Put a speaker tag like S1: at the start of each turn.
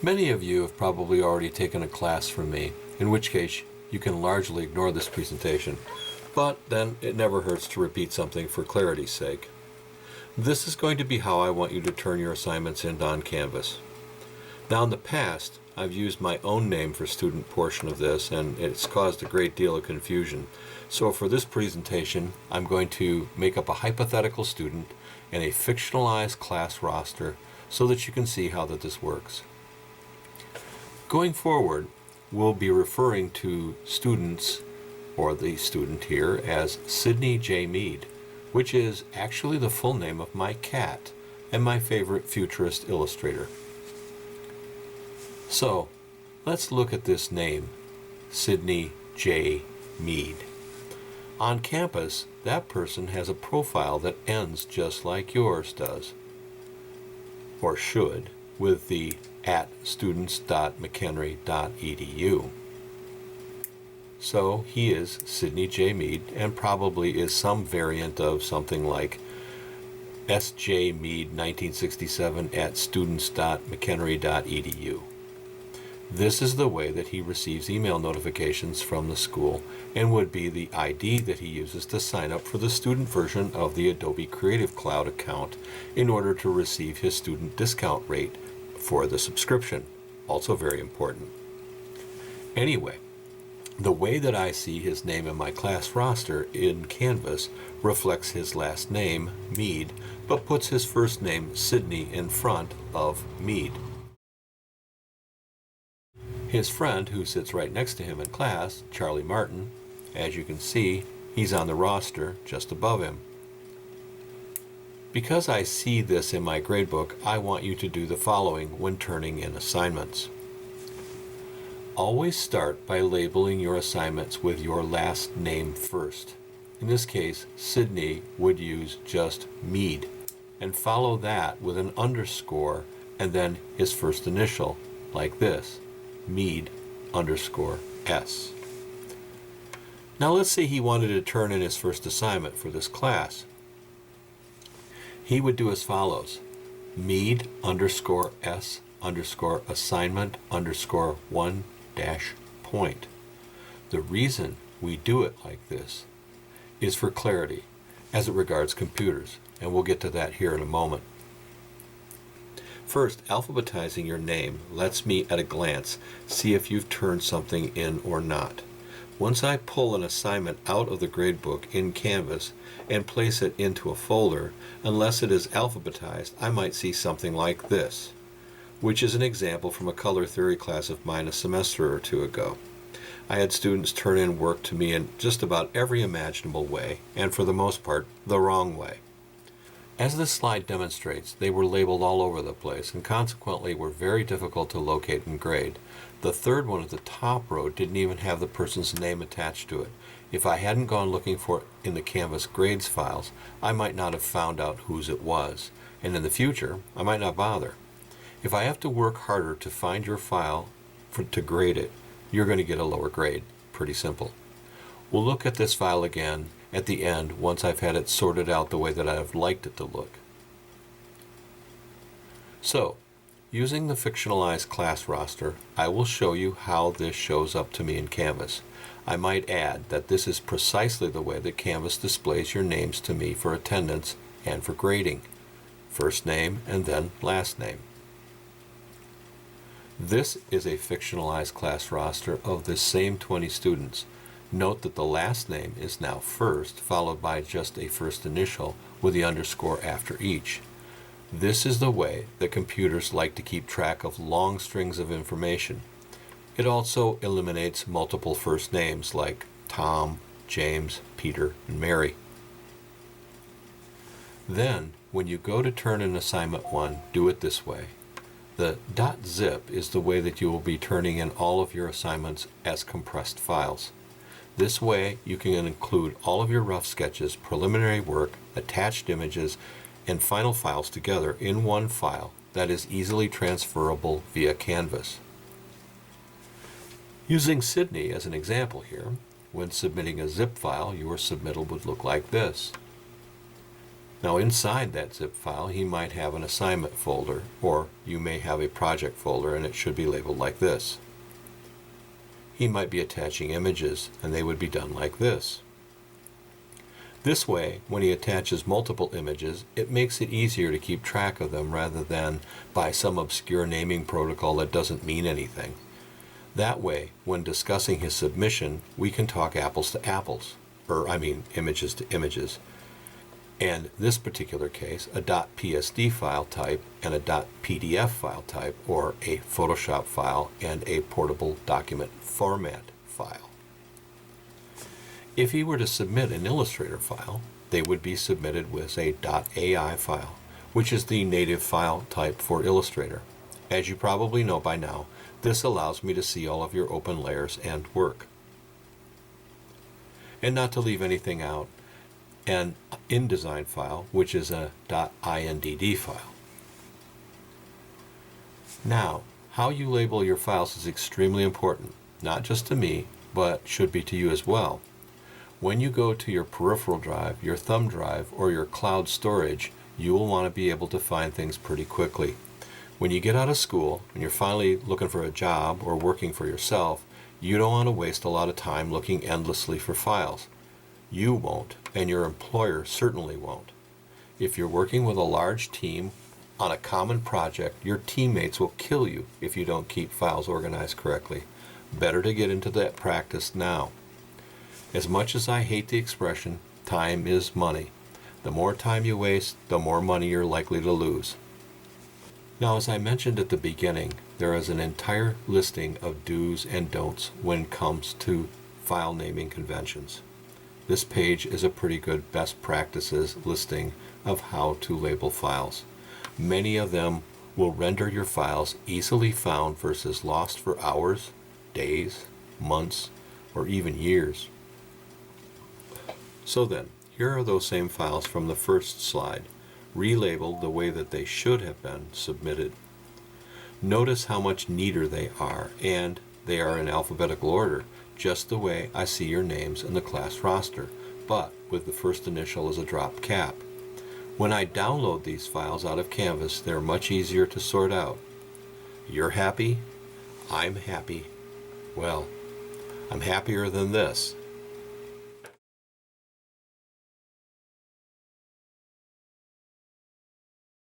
S1: Many of you have probably already taken a class from me, in which case you can largely ignore this presentation, but then it never hurts to repeat something for clarity's sake. This is going to be how I want you to turn your assignments in on Canvas. Now in the past, I've used my own name for student portion of this, and it's caused a great deal of confusion. So for this presentation, I'm going to make up a hypothetical student and a fictionalized class roster so that you can see how this works. Going forward, we'll be referring to students, or the student here, as Sidney J. Mead, which is actually the full name of my cat and my favorite futurist illustrator. So, let's look at this name, Sidney J. Mead. On campus, that person has a profile that ends just like yours does, or should, with the @students.mchenry.edu. So he is Sidney J. Mead, and probably is some variant of something like S.J. Mead 1967 @students.mchenry.edu. This is the way that he receives email notifications from the school, and would be the ID that he uses to sign up for the student version of the Adobe Creative Cloud account in order to receive his student discount rate for the subscription. Also very important. Anyway, the way that I see his name in my class roster in Canvas reflects his last name, Mead, but puts his first name, Sidney, in front of Mead. His friend, who sits right next to him in class, Charlie Martin, as you can see, he's on the roster just above him. Because I see this in my gradebook, I want you to do the following when turning in assignments. Always start by labeling your assignments with your last name first. In this case, Sidney would use just Mead, and follow that with an underscore and then his first initial, like this, Mead _S. Now let's say he wanted to turn in his first assignment for this class. He would do as follows: Mead _S _assignment _1 point. The reason we do it like this is for clarity as it regards computers, and we'll get to that here in a moment. First, alphabetizing your name lets me at a glance see if you've turned something in or not. Once I pull an assignment out of the gradebook in Canvas and place it into a folder, unless it is alphabetized, I might see something like this, which is an example from a color theory class of mine a semester or two ago. I had students turn in work to me in just about every imaginable way, and for the most part, the wrong way. As this slide demonstrates, they were labeled all over the place and consequently were very difficult to locate and grade. The third one at the top row didn't even have the person's name attached to it. If I hadn't gone looking for it in the Canvas grades files, I might not have found out whose it was, and in the future, I might not bother. If I have to work harder to find your file to grade it, you're going to get a lower grade. Pretty simple. We'll look at this file again at the end once I've had it sorted out the way that I've liked it to look. So, using the fictionalized class roster, I will show you how this shows up to me in Canvas. I might add that this is precisely the way that Canvas displays your names to me for attendance and for grading. First name and then last name. This is a fictionalized class roster of the same 20 students. Note that the last name is now first, followed by just a first initial with the underscore after each. This is the way that computers like to keep track of long strings of information. It also eliminates multiple first names like Tom, James, Peter, and Mary. Then, when you go to turn in assignment 1, do it this way. The .zip is the way that you will be turning in all of your assignments as compressed files. This way, you can include all of your rough sketches, preliminary work, attached images, and final files together in one file that is easily transferable via Canvas. Using Sidney as an example here, when submitting a zip file, your submittal would look like this. Now inside that zip file, he might have an assignment folder, or you may have a project folder and it should be labeled like this. He might be attaching images and they would be done like this. This way, when he attaches multiple images, it makes it easier to keep track of them rather than by some obscure naming protocol that doesn't mean anything. That way, when discussing his submission, we can talk apples to apples, images to images. And this particular case, a .psd file type and a .pdf file type, or a Photoshop file and a portable document format file. If he were to submit an Illustrator file, they would be submitted with a .ai file, which is the native file type for Illustrator. As you probably know by now, this allows me to see all of your open layers and work. And not to leave anything out, an InDesign file, which is a .indd file. Now, how you label your files is extremely important, not just to me, but should be to you as well. When you go to your peripheral drive, your thumb drive, or your cloud storage, you will want to be able to find things pretty quickly. When you get out of school, and you're finally looking for a job or working for yourself, you don't want to waste a lot of time looking endlessly for files. You won't, and your employer certainly won't. If you're working with a large team on a common project, your teammates will kill you if you don't keep files organized correctly. Better to get into that practice now. As much as I hate the expression, time is money. The more time you waste, the more money you're likely to lose. Now, as I mentioned at the beginning, there is an entire listing of do's and don'ts when it comes to file naming conventions. This page is a pretty good best practices listing of how to label files. Many of them will render your files easily found versus lost for hours, days, months, or even years. So then, here are those same files from the first slide, relabeled the way that they should have been submitted. Notice how much neater they are, and they are in alphabetical order, just the way I see your names in the class roster, but with the first initial as a drop cap. When I download these files out of Canvas, they're much easier to sort out. You're happy? I'm happy. Well, I'm happier than this.